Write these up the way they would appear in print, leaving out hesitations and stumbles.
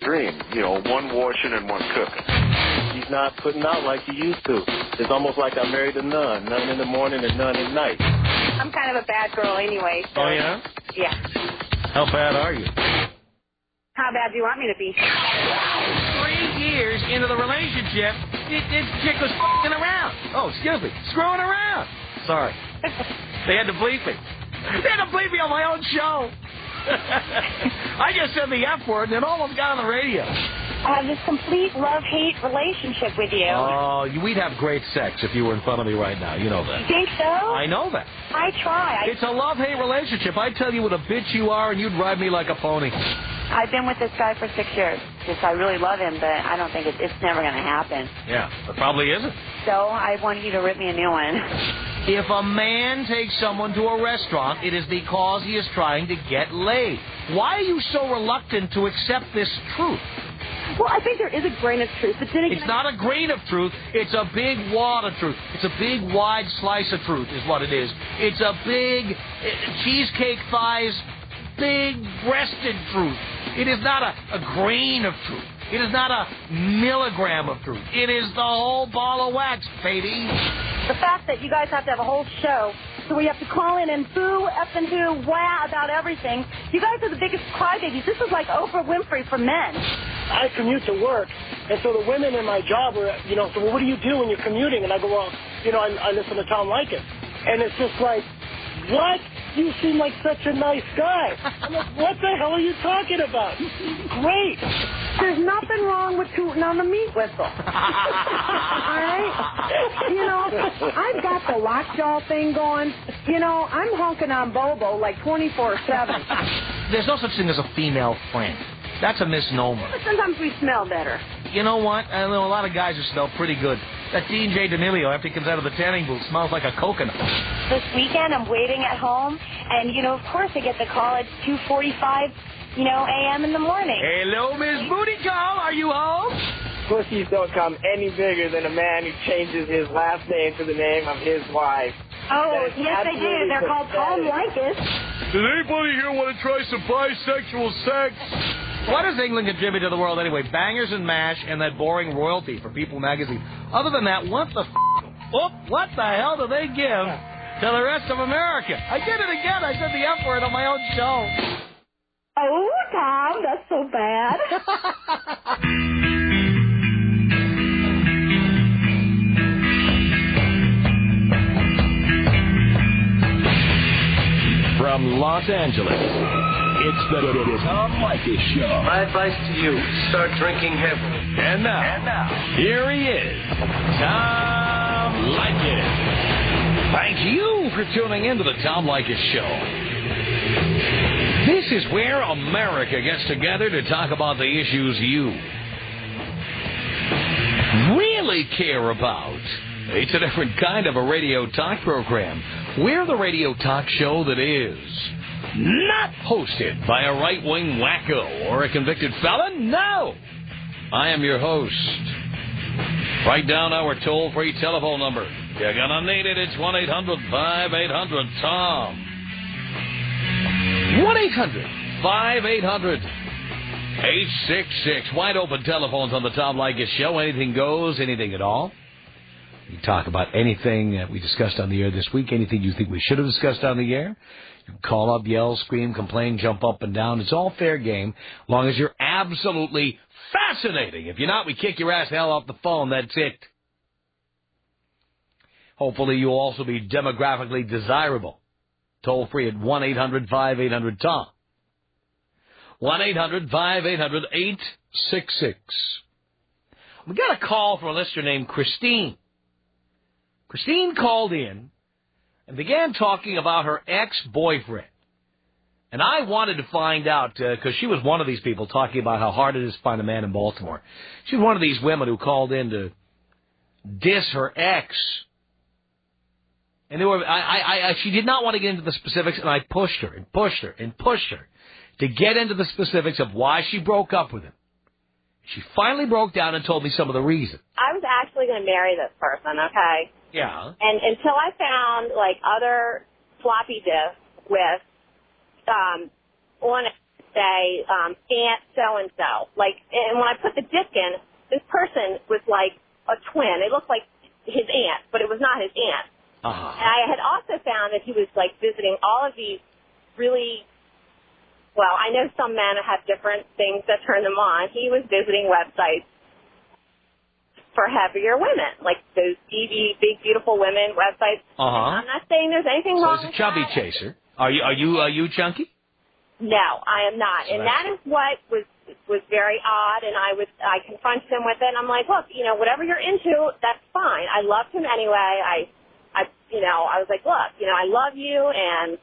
dream, you know, one washing and one cooking. He's not putting out like he used to. It's almost like I married a nun. None in the morning and none at night. I'm kind of a bad girl anyway. So. Oh, yeah? Yeah. How bad are you? How bad do you want me to be? 3 years into the relationship, this chick was f***ing around. Oh, excuse me, screwing around. Sorry. They had to bleep me. They had to bleep me on my own show. I just said the F word and it almost got on the radio. I have this complete love-hate relationship with you. Oh, we'd have great sex if you were in front of me right now. You know that. You think so? I know that. I try. It's a love-hate relationship. I tell you what a bitch you are and you'd ride me like a pony. I've been with this guy for 6 years. Just I really love him, but I don't think it's never going to happen. Yeah, it probably isn't. So I want you to rip me a new one. If a man takes someone to a restaurant, it is because he is trying to get laid. Why are you so reluctant to accept this truth? Well, I think there is a grain of truth, but then again... It's not a grain of truth. It's a big wad of truth. It's a big, wide slice of truth is what it is. It's a big cheesecake thighs, big-breasted truth. It is not a grain of truth. It is not a milligram of truth. It is the whole ball of wax, baby. The fact that you guys have to have a whole show so we have to call in and boo, F and who, wah about everything. You guys are the biggest crybabies. This is like Oprah Winfrey for men. I commute to work, and so the women in my job were, you know, so well, what do you do when you're commuting? And I go, well, you know, I listen to Tom Leykis. And it's just like, what? You seem like such a nice guy. I'm like, what the hell are you talking about? Great. There's nothing wrong with tooting on the meat whistle. All right? You know, I've got the lockjaw thing going. You know, I'm honking on Bobo like 24/7. There's no such thing as a female friend. That's a misnomer. But sometimes we smell better. You know what? I know a lot of guys who smell pretty good. That DJ D'Amelio, after he comes out of the tanning booth, smells like a coconut. This weekend, I'm waiting at home, and, you know, of course I get the call at 2:45, you know, a.m. in the morning. Hello, Miss Booty Call. Are you home? Pussies don't come any bigger than a man who changes his last name to the name of his wife. Oh, That's yes, they do. They're called Tom Leykis. Does anybody here want to try some bisexual sex? What does England contribute to the world anyway? Bangers and mash and that boring royalty for People magazine. Other than that, what the hell do they give to the rest of America? I did it again. I said the F word on my own show. Oh, Tom, that's so bad. From Los Angeles, it's the Tom Leykis Show. My advice to you, start drinking heavily. And now, here he is, Tom Leykis. Thank you for tuning in to the Tom Leykis Show. This is where America gets together to talk about the issues you really care about. It's a different kind of a radio talk program. We're the radio talk show that is not hosted by a right-wing wacko or a convicted felon. No! I am your host. Write down our toll-free telephone number. You're gonna need it. It's 1-800-5800-TOM. 1-800-5800-866. Wide open telephones on the Tom Leykis Show. Anything goes, anything at all. We talk about anything that we discussed on the air this week, anything you think we should have discussed on the air. You can call up, yell, scream, complain, jump up and down. It's all fair game, as long as you're absolutely fascinating. If you're not, we kick your ass hell off the phone. That's it. Hopefully you'll also be demographically desirable. Toll free at 1-800-5800-TOM. 1-800-5800-866. We got a call from a listener named Christine. Christine called in and began talking about her ex-boyfriend. And I wanted to find out, because she was one of these people talking about how hard it is to find a man in Baltimore. She was one of these women who called in to diss her ex. And she did not want to get into the specifics, and I pushed her and pushed her and pushed her to get into the specifics of why she broke up with him. She finally broke down and told me some of the reasons. I was actually going to marry this person, okay? Yeah. And until I found, like, other floppy disks with, on it, say Aunt so-and-so. Like, and when I put the disc in, this person was like a twin. It looked like his aunt, but it was not his aunt. Uh-huh. And I had also found that he was, like, visiting all of these really, well, I know some men have different things that turn them on. He was visiting websites for heavier women, like those DV, big, beautiful women websites. Uh-huh. I'm not saying there's anything So wrong he's a with chubby that. chaser. Are you chunky? No, I am not. So and that is what was very odd, and I confronted him with it, and I'm like, look, you know, whatever you're into, that's fine. I loved him anyway. I was like, look, you know, I love you, and,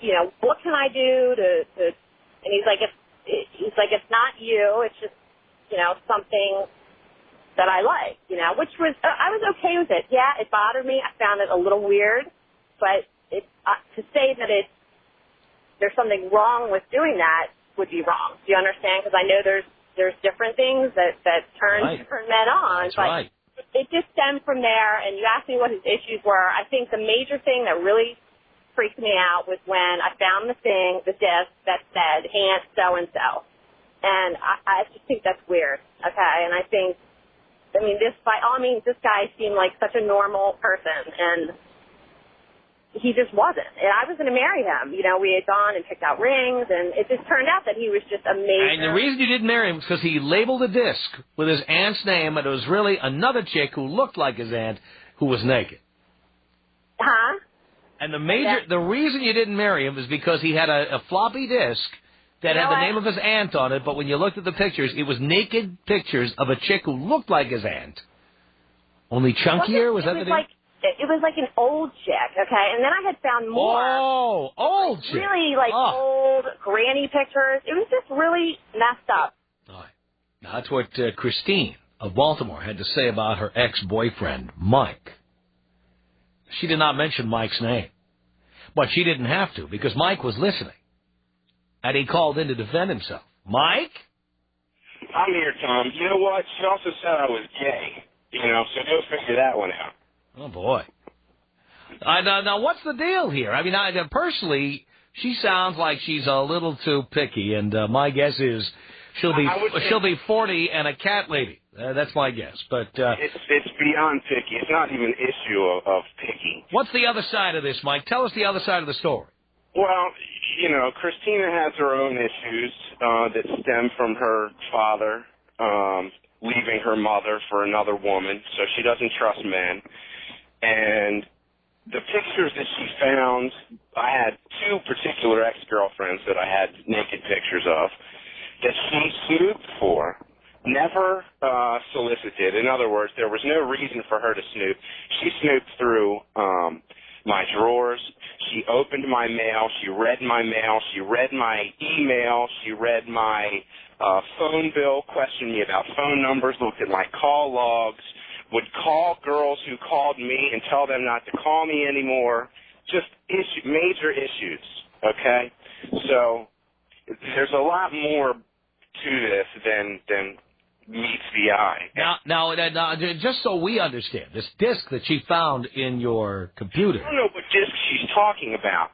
you know, what can I do to and he's like, it's not you, it's just, you know, something that I like, you know, which was, I was okay with it. Yeah, it bothered me. I found it a little weird, but to say that there's something wrong with doing that would be wrong. Do you understand? Because I know there's different things that turn different men on. That's right. It just stemmed from there, and you asked me what his issues were. I think the major thing that really freaked me out was when I found the disc that said Aunt so-and-so. And I just think that's weird, okay? And by all means, this guy seemed like such a normal person, and he just wasn't. And I was going to marry him. You know, we had gone and picked out rings, and it just turned out that he was just amazing. And the reason you didn't marry him was because he labeled a disc with his aunt's name, and it was really another chick who looked like his aunt who was naked. Huh? And the reason you didn't marry him is because he had a floppy disk that had the name of his aunt on it, but when you looked at the pictures, it was naked pictures of a chick who looked like his aunt. Only chunkier? Was that the deal? It was like an old chick, okay? And then I had found more. Oh, old chick. Really, old granny pictures. It was just really messed up. All right. Now, that's what Christine of Baltimore had to say about her ex-boyfriend, Mike. She did not mention Mike's name. But she didn't have to, because Mike was listening. And he called in to defend himself. Mike? I'm here, Tom. You know what? She also said I was gay. You know, so go figure that one out. Oh, boy. Now, what's the deal here? I mean, personally, she sounds like she's a little too picky, and my guess is she'll be 40 and a cat lady. That's my guess. But it's beyond picky. It's not even an issue of picky. What's the other side of this, Mike? Tell us the other side of the story. Well, you know, Christina has her own issues that stem from her father leaving her mother for another woman, so she doesn't trust men. And the pictures that she found, I had two particular ex-girlfriends that I had naked pictures of that she snooped for, never solicited. In other words, there was no reason for her to snoop. She snooped through my drawers. She opened my mail. She read my mail. She read my email. She read my phone bill, questioned me about phone numbers, looked at my call logs, would call girls who called me and tell them not to call me anymore. Just major issues, okay? So there's a lot more to this than meets the eye. Now, just so we understand, this disc that she found in your computer. I don't know what disc she's talking about.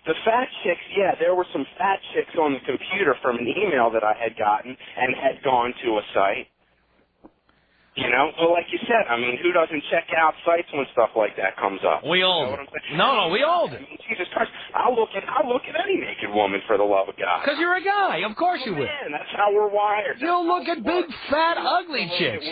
The fat chicks, yeah, there were some fat chicks on the computer from an email that I had gotten and had gone to a site. You know, well, like you said, I mean, who doesn't check out sites when stuff like that comes up? We all do. No, we all do. I mean, Jesus Christ, I'll look at any naked woman for the love of God. Because you're a guy, of course you will. Man, that's how we're wired. You'll look at big, fat, ugly chicks.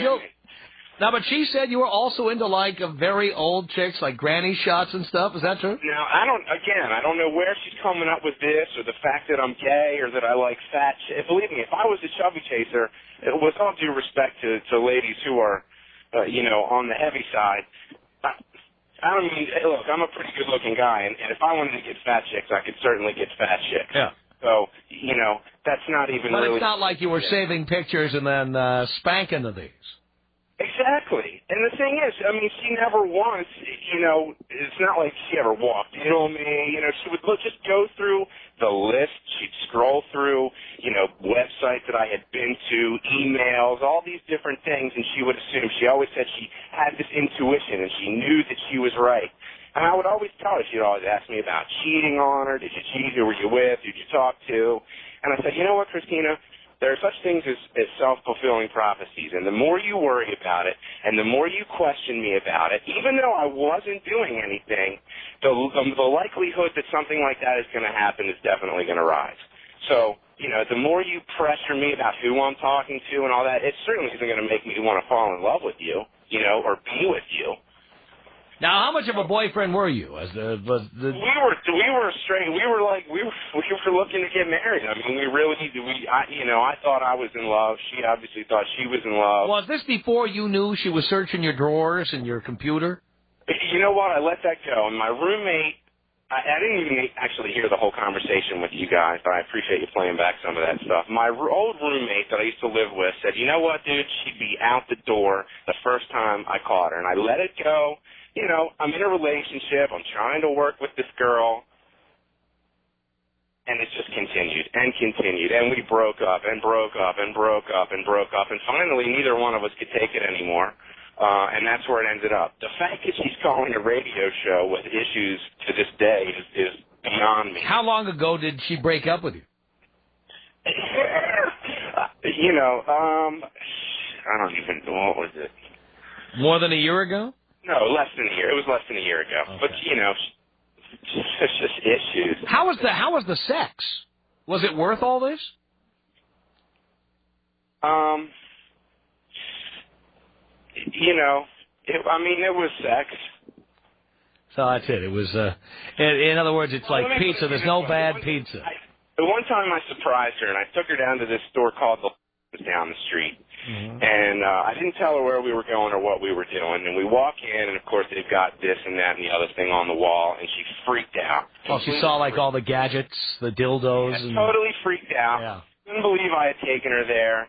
Now, but she said you were also into, like, very old chicks, like granny shots and stuff. Is that true? Now, I don't know where she's coming up with this or the fact that I'm gay or that I like fat chicks. Believe me, if I was a chubby chaser, with all due respect to ladies who are, on the heavy side, look, I'm a pretty good-looking guy, and if I wanted to get fat chicks, I could certainly get fat chicks. Yeah. So, that's not even really... But it's not like you were saving pictures and then spanking to these. Exactly. And the thing is, I mean, she never once, it's not like she ever walked in on me. She would just go through the list. She'd scroll through, websites that I had been to, emails, all these different things, and she would assume. She always said she had this intuition, and she knew that she was right. And I would always tell her, she'd always ask me about cheating on her. Did you cheat? Who were you with? Who did you talk to? And I said, you know what, Christina? There are such things as self-fulfilling prophecies, and the more you worry about it and the more you question me about it, even though I wasn't doing anything, the likelihood that something like that is going to happen is definitely going to rise. So, you know, the more you pressure me about who I'm talking to and all that, it certainly isn't going to make me want to fall in love with you, you know, or be with you. Now, how much of a boyfriend were you? We were straight. We were looking to get married. I mean, I thought I was in love. She obviously thought she was in love. Was this before you knew she was searching your drawers and your computer? You know what? I let that go. And my roommate, I didn't even actually hear the whole conversation with you guys, but I appreciate you playing back some of that stuff. My old roommate that I used to live with said, you know what, dude? She'd be out the door the first time I caught her. And I let it go. You know, I'm in a relationship. I'm trying to work with this girl. And it just continued and continued. And we broke up and broke up and broke up and broke up. And finally, neither one of us could take it anymore. And that's where it ended up. The fact that she's calling a radio show with issues to this day is beyond me. How long ago did she break up with you? You know, I don't even know. What was it? More than a year ago? No, less than a year. It was less than a year ago. Okay. But, you know, it's just issues. How was the sex? Was it worth all this? You know, it was sex. So that's it. It was, in other words, it's like pizza. There's no bad pizza. The one time I surprised her, and I took her down to this store called the down the street. Mm-hmm. And I didn't tell her where we were going or what we were doing. And we walk in, and, of course, they've got this and that and the other thing on the wall, and she freaked out. Oh, she saw, like, all the gadgets, the dildos. Yeah, totally freaked out. Yeah. Couldn't believe I had taken her there.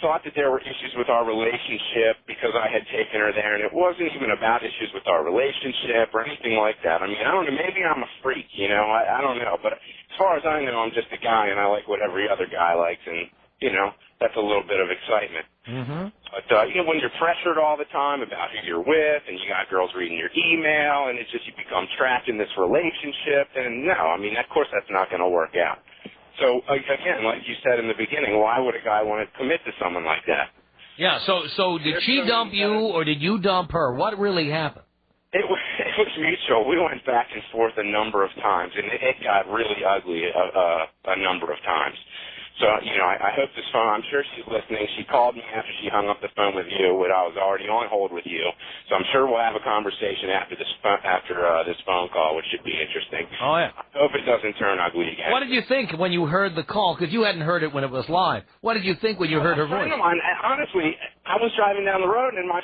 Thought that there were issues with our relationship because I had taken her there, and it wasn't even about issues with our relationship or anything like that. I mean, I don't know, maybe I'm a freak, you know, I don't know. But as far as I know, I'm just a guy, and I like what every other guy likes, and, you know, that's a little bit of excitement. Mm-hmm. But, you know, when you're pressured all the time about who you're with, and you got girls reading your email, and it's just you become trapped in this relationship, and no, I mean, of course that's not going to work out. So, again, like you said in the beginning, why would a guy want to commit to someone like that? Yeah, so did she dump you, or did you dump her? What really happened? It was mutual. We went back and forth a number of times, and it got really ugly a number of times. So, you know, I hope this phone, I'm sure she's listening. She called me after she hung up the phone with you, when I was already on hold with you. So I'm sure we'll have a conversation after this phone call, which should be interesting. Oh, yeah. I hope it doesn't turn ugly again. What did you think when you heard the call? Because you hadn't heard it when it was live. What did you think when you heard her voice? Honestly, I was driving down the road, and my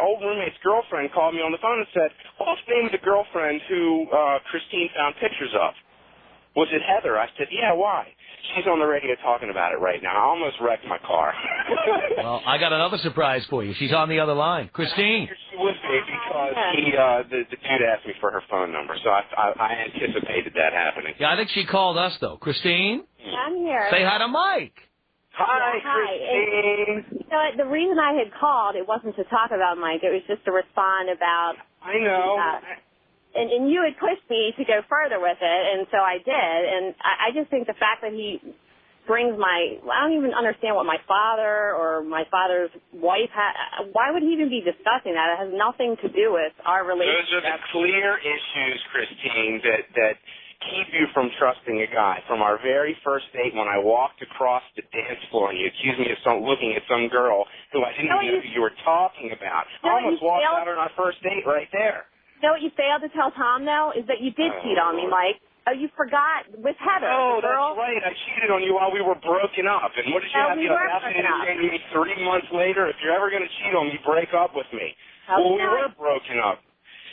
old roommate's girlfriend called me on the phone and said, what's the name of the girlfriend who Christine found pictures of? Was it Heather? I said, yeah, why? She's on the radio talking about it right now. I almost wrecked my car. Well, I got another surprise for you. She's on the other line. Christine. She would be because the dude asked me for her phone number, so I anticipated that happening. Yeah, I think she called us, though. Christine? I'm here. Say hi to Mike. Hi, Christine. You know, the reason I had called, it wasn't to talk about Mike. It was just to respond about... I know. And you had pushed me to go further with it, and so I did. And I just think the fact that he brings I don't even understand what my father or my father's wife why would he even be discussing that? It has nothing to do with our relationship. Those are the clear issues, Christine, that keep you from trusting a guy. From our very first date when I walked across the dance floor and you accused me of looking at some girl who I didn't even know who you were talking about. I almost walked out on our first date right there. You know what you failed to tell Tom, though, is that you did cheat on me, Mike. Oh, you forgot with Heather. Oh, that's right. I cheated on you while we were broken up. And what did you have the audacity to say to me 3 months later? If you're ever going to cheat on me, break up with me. Well, we were broken up.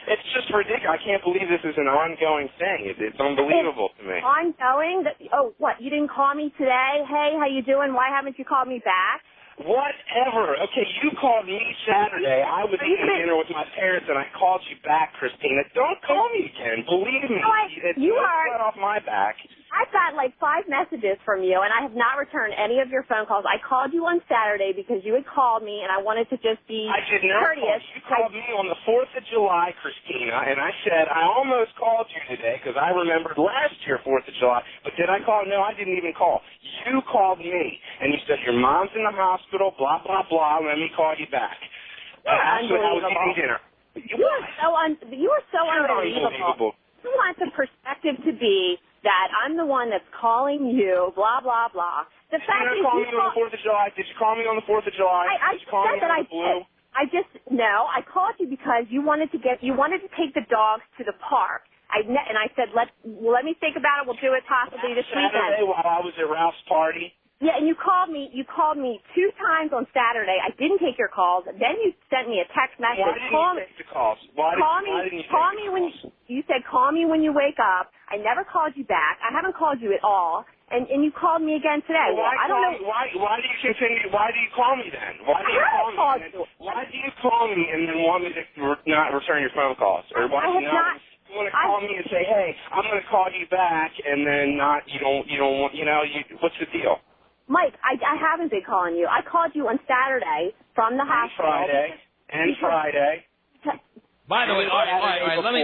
It's just ridiculous. I can't believe this is an ongoing thing. It's unbelievable to me. Ongoing? What? You didn't call me today? Hey, how you doing? Why haven't you called me back? Whatever. Okay, you called me Saturday. I was eating dinner with my parents, and I called you back, Christina. Don't call me again. Believe me. You are right off my back. I've got like 5 messages from you, and I have not returned any of your phone calls. I called you on Saturday because you had called me, and I wanted to just be I did not courteous. You called me on the 4th of July, Christina, and I said, I almost called you today because I remembered last year, 4th of July, but did I call? No, I didn't even call. You called me, and you said, your mom's in the hospital, blah, blah, blah, let me call you back. Actually, I was eating dinner. You are so unbelievable. You want the perspective to be that I'm the one that's calling you, blah, blah, blah. The fact is, call me on the 4th of July? Did you call me on the 4th of July? I said that I did. I called you because you wanted to take the dogs to the park. And I said, let me think about it. We'll do it possibly this weekend. Saturday while I was at Ralph's party. Yeah, and you called me 2 times on Saturday. I didn't take your calls. Then you sent me a text message. Why didn't you take the calls? Call me when you said call me when you wake up. I never called you back. I haven't called you at all. And you called me again today. Well, I don't know. Why do you continue? Why do you call me then? Why do you call me and then want me to not return your phone calls? Or why do you not? You want to call me and say, hey, I'm going to call you back, and then you don't want, what's the deal? Mike, I haven't been calling you. I called you on Saturday from the hospital. Friday. By the way, all right. Let me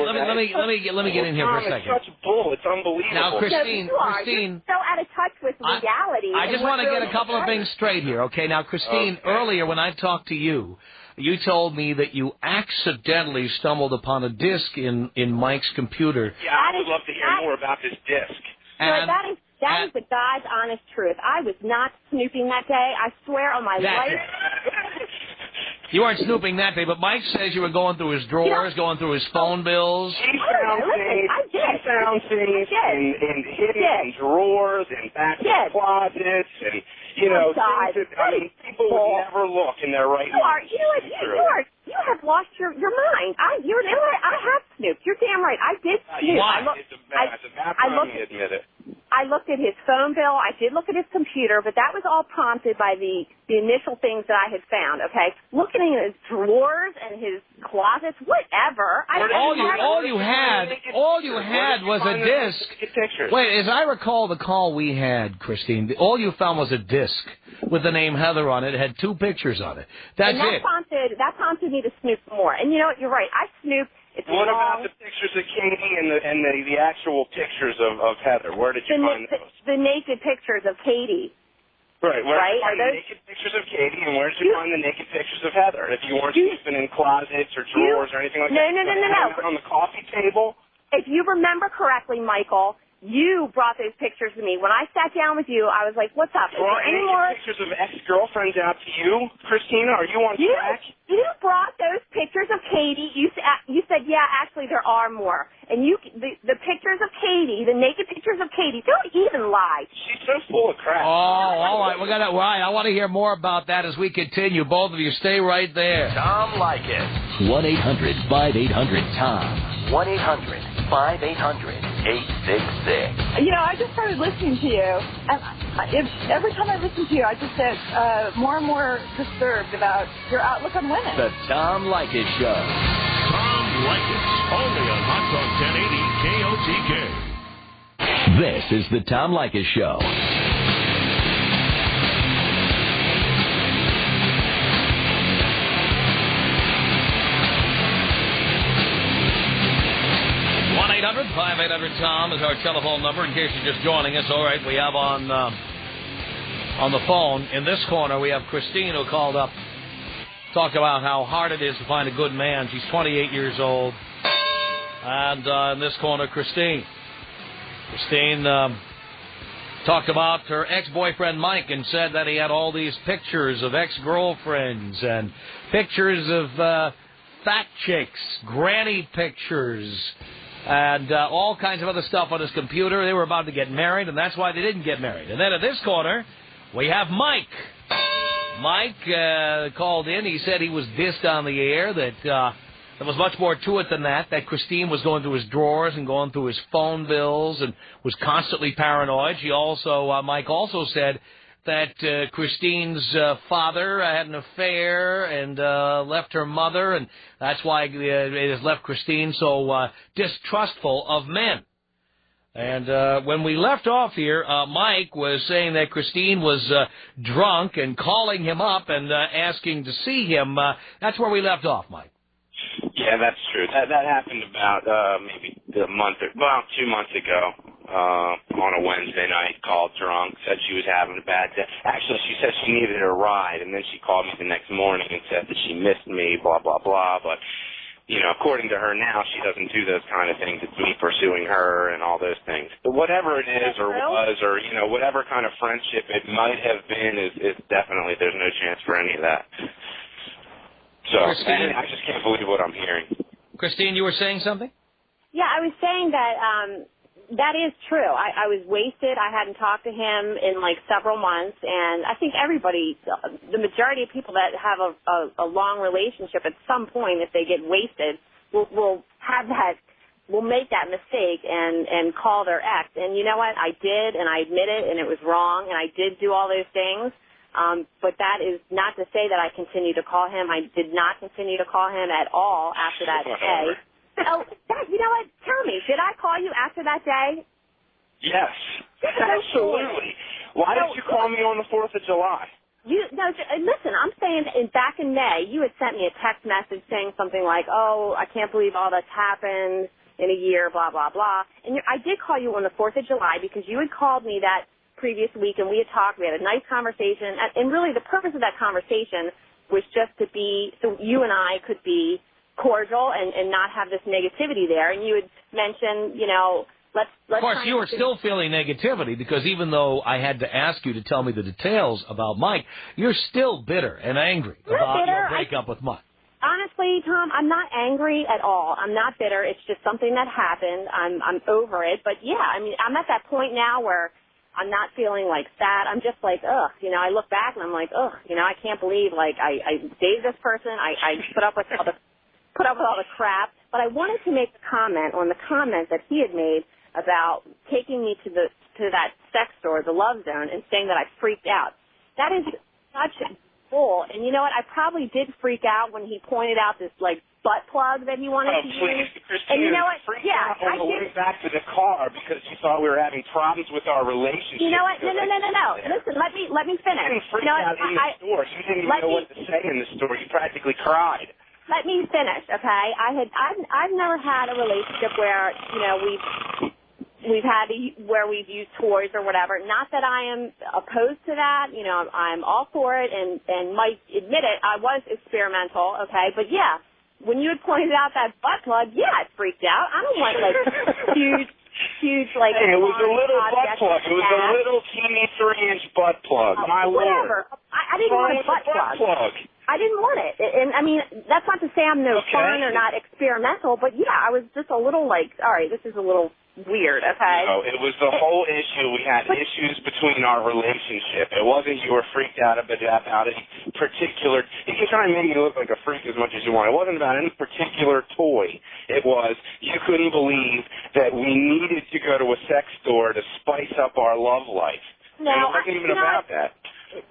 get in here for a second. It's such bull. It's unbelievable. Now, Christine, you're so out of touch with reality. I just want to get a couple of things straight here. Okay, now, Christine, earlier when I talked to you, you told me that you accidentally stumbled upon a disc in Mike's computer. Yeah, I would love to hear more about this disc. And that is the God's honest truth. I was not snooping that day. I swear on my life. You weren't snooping that day, but Mike says you were going through his drawers, going through his phone bills. He found things in hidden drawers and back in closets and, things that, people would never look in their right mind. You have lost your mind. I have snooped. You're damn right. I did snoop. It's about time you admit it. I looked at his phone bill. I did look at his computer, but that was all prompted by the initial things that I had found, okay? Looking in his drawers and his closets, whatever. All you had was a disc. Wait, as I recall the call we had, Christine, all you found was a disc with the name Heather on it. It had 2 pictures on it. That prompted me to snoop more. And you know what? You're right. I snooped. What about the pictures of Katie and the actual pictures of Heather? Where did you find those? The naked pictures of Katie. Right. Where did you find the naked pictures of Katie, and where did you find the naked pictures of Heather? If you weren't sleeping in closets or drawers or anything like that. No. On the coffee table? If you remember correctly, Michael, you brought those pictures to me. When I sat down with you, I was like, what's up? Is there any more pictures of ex-girlfriends out to you, Christina? Are you on track? You brought those pictures of Katie. You said, yeah, actually there are more. And the pictures of Katie, the naked pictures of Katie, don't even lie. She's so full of crap. Oh, all right. I want to hear more about that as we continue. Both of you stay right there. Tom Leykis. 1-800-5800-TOM. 1-800-5800-866. I just started listening to you, and every time I listen to you, I just get more and more disturbed about your outlook on women. The Tom Leykis Show. Tom Leykis, only on Hot Talk 1080 KOTK. This is the Tom Leykis Show. Tom is our telephone number in case you're just joining us. All right, we have on the phone in this corner we have Christine who called up, talked about how hard it is to find a good man. She's 28 years old, and in this corner Christine talked about her ex-boyfriend Mike and said that he had all these pictures of ex-girlfriends and pictures of fat chicks, granny pictures, and all kinds of other stuff on his computer. They were about to get married, and that's why they didn't get married. And then at this corner, we have Mike. Mike called in. He said he was dissed on the air, that there was much more to it than that Christine was going through his drawers and going through his phone bills and was constantly paranoid. Mike also said that Christine's father had an affair and left her mother, and that's why it has left Christine so distrustful of men. And when we left off here, Mike was saying that Christine was drunk and calling him up and asking to see him. That's where we left off, Mike. Yeah, that's true. That happened about maybe 2 months ago. On a Wednesday night, called drunk, said she was having a bad day. Actually, she said she needed a ride, and then she called me the next morning and said that she missed me, blah, blah, blah. But, according to her now, she doesn't do those kind of things. It's me pursuing her and all those things. But whatever it is or was or, whatever kind of friendship it might have been is definitely, there's no chance for any of that. So, I just can't believe what I'm hearing. Christine, you were saying something? Yeah, I was saying that that is true. I was wasted. I hadn't talked to him in several months, and I think everybody, the majority of people that have a long relationship at some point, if they get wasted, will make that mistake and call their ex. And you know what? I did, and I admit it, and it was wrong, and I did do all those things. But that is not to say that I continue to call him. I did not continue to call him at all after that day. Oh, you know what? Tell me, did I call you after that day? Yes, absolutely. Why did you call me on the 4th of July? Listen, I'm saying back in May, you had sent me a text message saying something like, oh, I can't believe all that's happened in a year, blah, blah, blah. And I did call you on the 4th of July because you had called me that previous week and we had talked. We had a nice conversation. And really the purpose of that conversation was just to be, so you and I could be cordial and not have this negativity there. And you had mentioned, let's of course, you were still feeling negativity because even though I had to ask you to tell me the details about Mike, you're still bitter and angry about your breakup with Mike. Honestly, Tom, I'm not angry at all. I'm not bitter. It's just something that happened. I'm over it. But yeah, I mean, I'm at that point now where I'm not feeling sad. I'm just ugh. I look back and I'm ugh. I can't believe I dated this person. I put up with all the crap. But I wanted to make a comment on the comment that he had made about taking me to that sex store, the Love Zone, and saying that I freaked out. That is such bull. And you know what? I probably did freak out when he pointed out this butt plug that he wanted to use. Christine, and you know what? Freaked out on the way back to the car because you thought we were having problems with our relationship. You know what? No. Listen, let me finish. You didn't freak out in the store. You didn't even know what to say in the store. You practically cried. Let me finish, okay? I've never had a relationship where we've had where we've used toys or whatever. Not that I am opposed to that. I'm all for it, and might admit it. I was experimental, okay? But yeah, when you had pointed out that butt plug, yeah, I freaked out. I don't want huge. Hey, it was a little butt plug. It was a little teeny 3-inch butt plug. My whatever. Lord. I didn't want a butt plug. I didn't want it. And, I mean, that's not to say I'm fun or not experimental, but, yeah, I was just a little all right, this is a little weird, okay? No, it was the whole issue. We had issues between our relationship. It wasn't you were freaked out about a particular... You can try and make me look like a freak as much as you want. It wasn't about any particular toy. It was you couldn't believe that we needed to go to a sex store to spice up our love life. No, it wasn't even about that.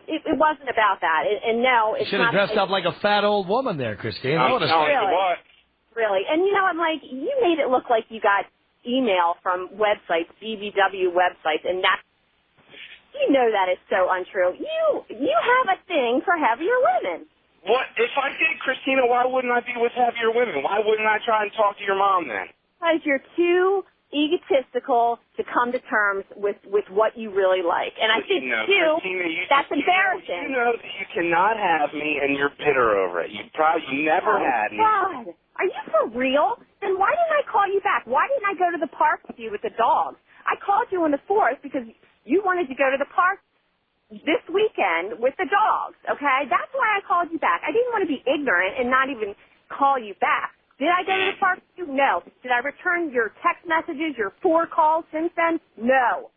It wasn't about that. And no, it's not... You should have dressed up like a fat old woman there, Christine. Really. And you know, I'm you made it look like you got email from websites, BBW websites, and that... You know that is so untrue. You have a thing for heavier women. What? If I did, Christina, why wouldn't I be with heavier women? Why wouldn't I try and talk to your mom then? Because you're too egotistical to come to terms with what you really like. And I think, Christina, that's embarrassing. You know that you cannot have me and you're bitter over it. You never had me. God, are you for real? Then why didn't I call you back? Why didn't I go to the park with you with the dogs? I called you on the 4th because you wanted to go to the park this weekend with the dogs, okay? That's why I called you back. I didn't want to be ignorant and not even call you back. Did I go to the park with you? No. Did I return your text messages, your 4 calls since then? No.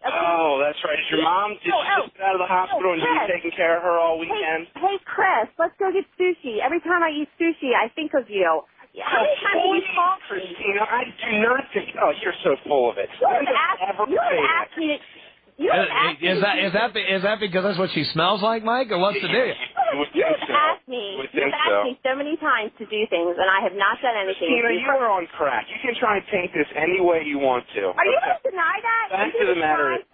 Okay. Oh, that's right. Is your mom just out of the hospital and you've been taking care of her all weekend? Hey, Chris, let's go get sushi. Every time I eat sushi, I think of you. How many times have you called me? Christina, I do not think... Oh, you're so full of it. You have asked me to... Is that because that's what she smells like, Mike, or what's the deal? would think so. You've asked me so many times to do things, and I have not done anything. Christina, you are on crack. You can try and paint this any way you want to. Are you going to deny that? Fact of the matter is...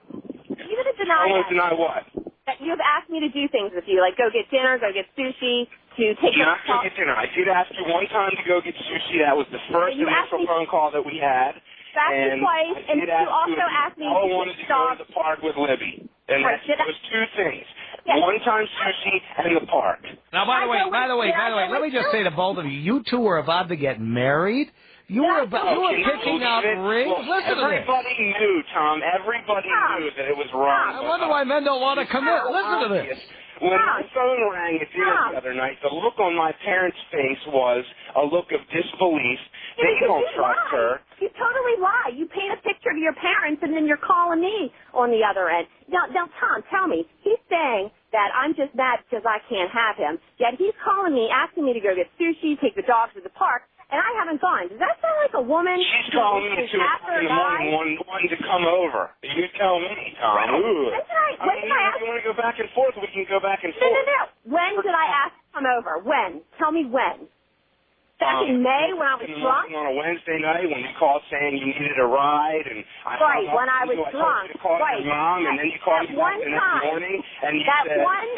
Are you going to deny that? I want to deny what? That you've asked me to do things with you, like go get dinner, go get sushi, to take a Not go get dinner. I did ask you one time to go get sushi. That was the first initial phone call that we had. That's twice, and you also asked me to wanted to go to the park with Libby. And that was two things. Yes. One time sushi and the park. Now, by the way, let me just say to both of you, you two were about to get married. You were picking out rings. Listen to this. Everybody knew, Tom. Everybody knew that it was wrong. I wonder why men don't want to commit. Listen to this. When my phone rang at dinner the other night, the look on my parents' face was a look of disbelief. They don't trust her. You totally lie. You paint a picture to your parents, and then you're calling me on the other end. Now, Tom, tell me. He's saying that I'm just mad because I can't have him. Yet he's calling me, asking me to go get sushi, take the dogs to the park, and I haven't gone. Does that sound like a woman? She's calling me at 2 o'clock in the morning, wanting to come over. You tell me, Tom. Right. When did I ask? If you want to go back and forth, we can go back and forth. No. When did I ask to come over? When? Tell me when. Back in May when I was drunk? On a Wednesday night when you called saying you needed a ride. And right, when I was drunk. You called your mom, and then you called me back the next morning. And you said, that one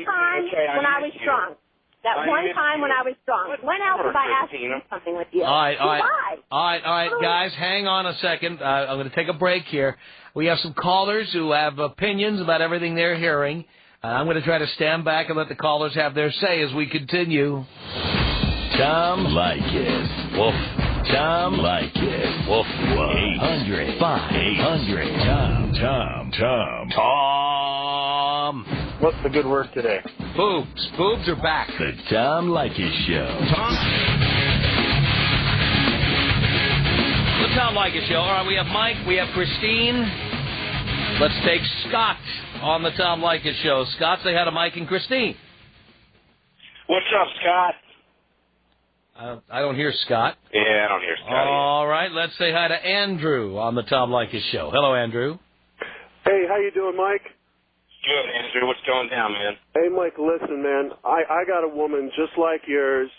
time when I was drunk. That one time when I was drunk. When else have I asked you to do something with you? All right, guys, hang on a second. I'm going to take a break here. We have some callers who have opinions about everything they're hearing. I'm going to try to stand back and let the callers have their say as we continue. Tom Leykis. Woof. Tom Leykis. Woof. 800-5800. Tom. What's the good word today? Boobs. Boobs are back. The Tom Leykis Show. The Tom Leykis Show. All right, we have Mike. We have Christine. Let's take Scott on the Tom Leykis Show. Scott, say hi to Mike and Christine. What's up, Scott? I don't hear Scott. Yeah, I don't hear Scott. All right, let's say hi to Andrew on the Tom Leykis Show. Hello, Andrew. Hey, how you doing, Mike? Good, Andrew. What's going down, man? Hey, Mike, listen, man. I got a woman just like yours.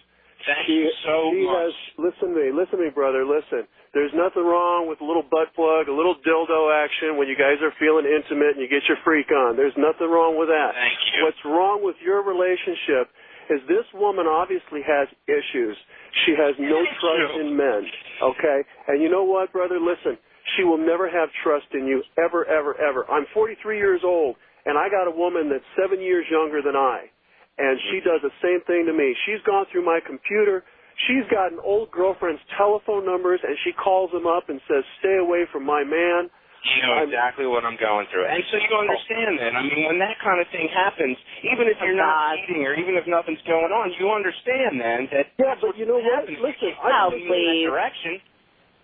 Thank you so much. Listen to me, brother. Listen. There's nothing wrong with a little butt plug, a little dildo action when you guys are feeling intimate and you get your freak on. There's nothing wrong with that. Thank you. What's wrong with your relationship is this woman obviously has issues. She has no trust in men, okay? And you know what, brother? Listen, she will never have trust in you ever, ever, ever. I'm 43 years old, and I got a woman that's 7 years younger than I, and she does the same thing to me. She's gone through my computer. She's gotten old girlfriend's telephone numbers, and she calls them up and says, stay away from my man. You know exactly what I'm going through. And so you understand that. I mean, when that kind of thing happens, even if you're not cheating or even if nothing's going on, you understand then that but you know what? Listen, I've been in that direction.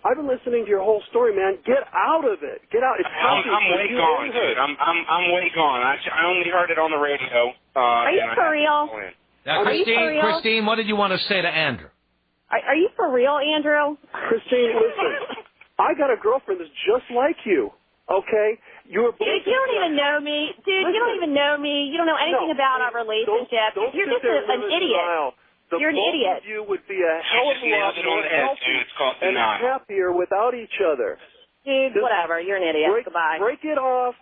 I've been listening to your whole story, man. Get out of it. Get out. It's I'm way gone, dude. I'm way gone. I only heard it on the radio. Are you for real? Now, Christine, what did you want to say to Andrew? Are you for real, Andrew? Christine, listen. I got a girlfriend that's just like you, okay? Dude, you don't even know me. Dude, you don't even know me. You don't know anything about our relationship. You're just an idiot. You're an idiot. You would be a hell of a lot more healthy and happier without each other. Dude, whatever. You're an idiot. Goodbye. Break it off,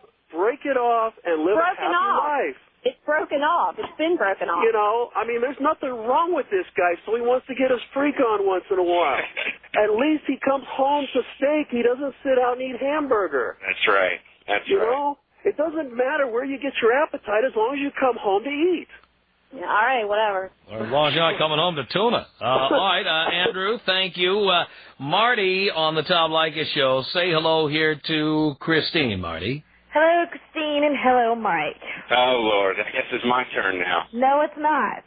and live a happy life. It's broken off. It's been broken off. You know, I mean, there's nothing wrong with this guy, so he wants to get his freak on once in a while. At least he comes home to steak. He doesn't sit out and eat hamburger. That's right. You know, it doesn't matter where you get your appetite as long as you come home to eat. Yeah, all right, whatever. Or as long as you're not coming home to tuna. All right, Andrew, thank you. Marty on the Tom Leykis Show. Say hello here to Christine, Marty. Hello, Christine, and hello, Mike. Oh, Lord. I guess it's my turn now. No, it's not.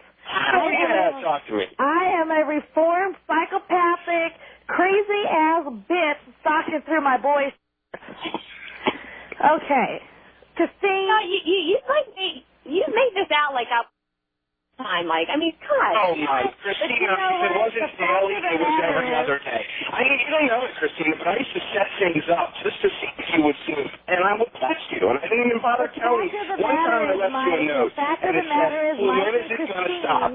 Talk to me. I am a reformed, psychopathic, crazy-ass bitch stalking through my boys. Okay. Christine. No, you made this out like time, Mike. I mean, God. Oh, Mike. Christina, if it wasn't daily, it was every other day. I mean, you don't know it, Christina, but I used to set things up just to see if you would snoop. And I would text you, and I didn't even bother telling you. One time I left you a note, and it said, when is it going to stop?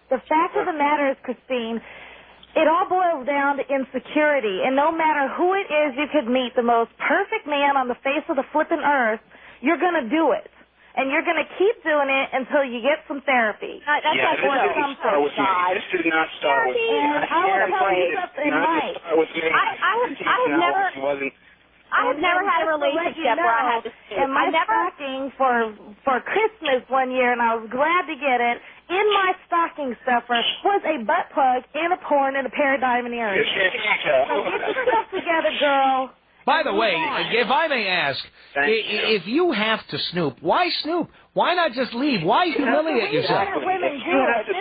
The fact of the matter is, Christine, it all boils down to insecurity. And no matter who it is you could meet, the most perfect man on the face of the flippin' earth, you're going to do it. And you're going to keep doing it until you get some therapy. That's yeah, not this didn't start with me. This did not start with me. I will tell you something, Mike. I have never had a relationship where I had to snoop. And my stocking for Christmas one year, and I was glad to get it, in my stocking stuffer was a butt plug and a porn and a pair of diamond earrings. So get yourself together, girl. By the way, if I may ask, if you have to snoop, why snoop? Why not just leave? Why humiliate yourself? Women do it. You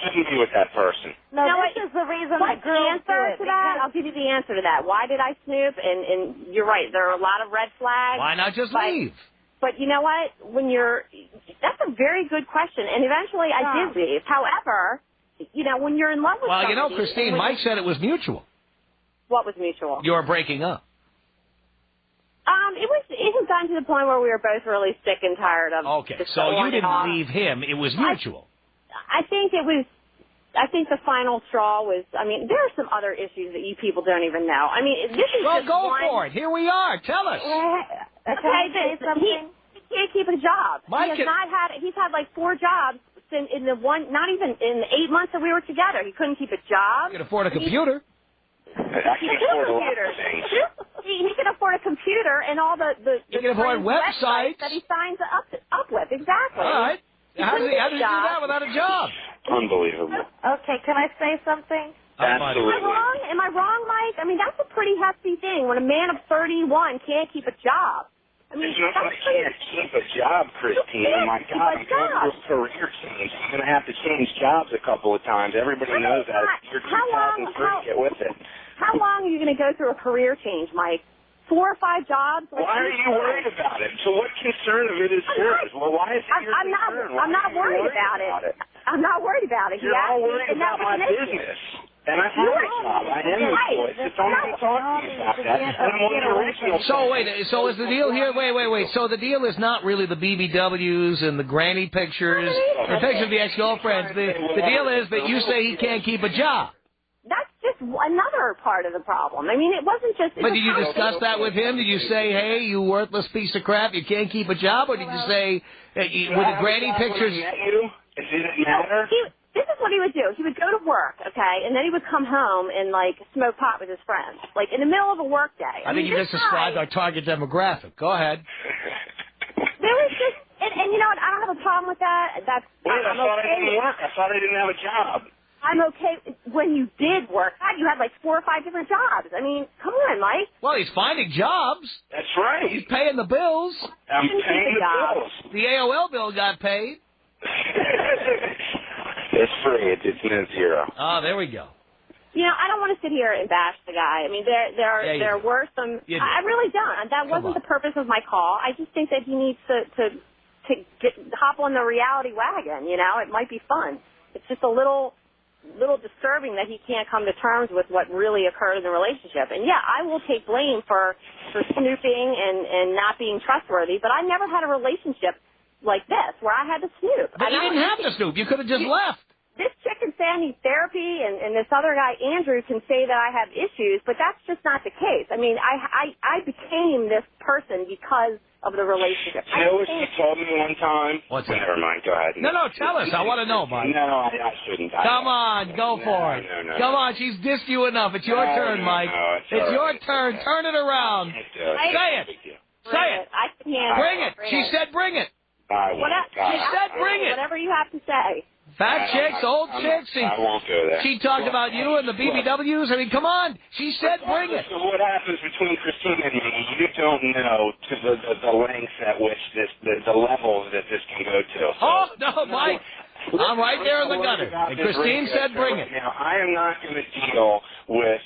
shouldn't be with that person. No, this is the reason that girls do it. I'll give you the answer to that. Why did I snoop? And you're right, there are a lot of red flags. Why not just leave? But you know what? That's a very good question. And eventually I did leave. However, when you're in love with somebody... Well, Christine, Mike said it was mutual. What was mutual? You're breaking up. It had gotten to the point where we were both really sick and tired of. Okay, so you didn't leave him. It was mutual. I think the final straw was. I mean, there are some other issues that you people don't even know. I mean, this is just go one. for it. Here we are. Tell us. He can't keep a job. He's had like 4 jobs not even in the 8 months that we were together. He couldn't keep a job. He could afford a computer. I can afford a lot of things. He can afford a computer and all the he can afford websites that he signs up with. Exactly. All right. How does he do that without a job? Unbelievable. Okay, can I say something? Absolutely. Am I wrong, Mike? I mean, that's a pretty hefty thing when a man of 31 can't keep a job. I mean, it's not like I can't keep a job, Christine. Oh, my God, I'm going through a career change. I'm going to have to change jobs a couple of times. Everybody knows that. You're 2003, get with it. How long are you going to go through a career change, Mike? 4 or 5 jobs? Why are you worried about it? So what concern of it is yours? Well, why is it your concern? I'm not worried about it. I'm not worried about it. You're all worried about my business. And I have a job. I am employed. So don't even talk to me about that. And I'm on the original. So is the deal here? Wait. So the deal is not really the BBWs and the granny pictures, the pictures of the ex-girlfriends. The deal is that you say he can't keep a job. That's just another part of the problem. I mean, it wasn't just... But did you discuss that with him? Did you say, hey, you worthless piece of crap, you can't keep a job? Or did you say, with the granny pictures... Did it matter? This is what he would do. He would go to work, okay, and then he would come home and, smoke pot with his friends, in the middle of a work day. I think you just described our target demographic. Go ahead. There was just... And you know what? I don't have a problem with that. I thought I didn't work. I thought I didn't have a job. I'm okay when you did work. God, you had 4 or 5 different jobs. I mean, come on, Mike. Well, he's finding jobs. That's right. He's paying the bills. I'm paying the bills. The AOL bill got paid. It's free. It's net zero. Oh, there we go. I don't want to sit here and bash the guy. I mean, there were some... I really don't. That wasn't the purpose of my call. I just think that he needs to hop on the reality wagon, It might be fun. It's just a little disturbing that he can't come to terms with what really occurred in the relationship. And yeah, I will take blame for snooping and not being trustworthy, but I never had a relationship like this where I had to snoop. But you didn't have to snoop. You could have just left. This chick can say I need therapy, and this other guy, Andrew, can say that I have issues, but that's just not the case. I mean, I became this person because of the relationship. You know what she told me one time? What's that? Never mind. Go ahead. No, tell us. I want to know, Mike. No, I shouldn't. Come on, go for it. No. Come on, she's dissed you enough. It's your turn, Mike. It's your turn. Turn it around. Say it. Say it. I can handle it. Bring it. She said bring it. She said bring it. Whatever you have to say. Fat chicks, old chicks. I won't go there. She talked about you and the BBWs. I mean, come on. She said bring it. So what happens between Christine and me, you don't know to the lengths at which the level that this can go to. So, oh, no, Mike. I'm right there in the gutter. And Christine said bring it. Now, I am not going to deal with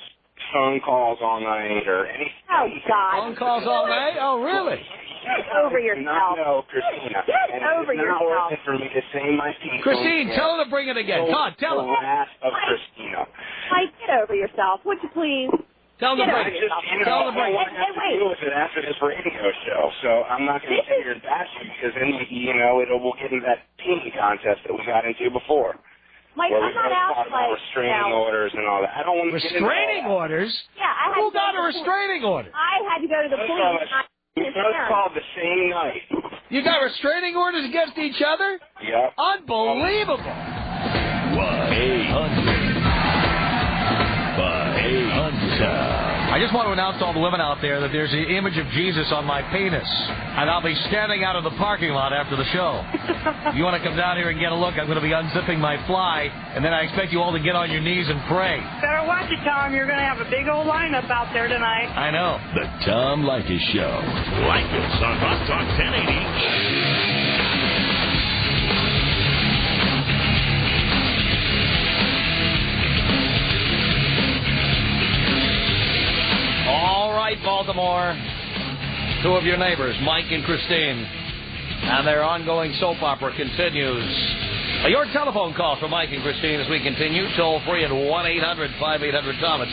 phone calls all night or anything. Oh, God. Phone calls all night? Oh, really? Get over yourself. No, Christina. Get over yourself. It's not worth it for me to say my piece. Christine, tell her to bring it again. Todd, tell her. The wrath of Christina. Mike, get over yourself. Would you please? Tell them to bring it. Tell them to bring it. I don't want to have to deal with it after this radio show, so I'm not going to sit here and bash you because then, we'll get into that peeing contest that we got into before. Mike, I'm not out like restraining orders and all that. I don't want to get into restraining orders? Yeah, I had Who got a restraining order? I had to go to the police. We both called the same night. You got restraining orders against each other? Yep. Unbelievable. 1-800-5800-TOM. I just want to announce to all the women out there that there's the image of Jesus on my penis, and I'll be standing out of the parking lot after the show. If you want to come down here and get a look, I'm going to be unzipping my fly, and then I expect you all to get on your knees and pray. Better watch it, Tom. You're going to have a big old lineup out there tonight. I know. The Tom Leykis Show. Leykis on Hot Talk 1080. All right, Baltimore. Two of your neighbors, Mike and Christine, and their ongoing soap opera continues. Your telephone call for Mike and Christine as we continue. Toll free at 1-800-5800-TOM. It's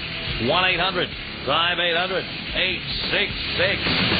1-800-5800-866.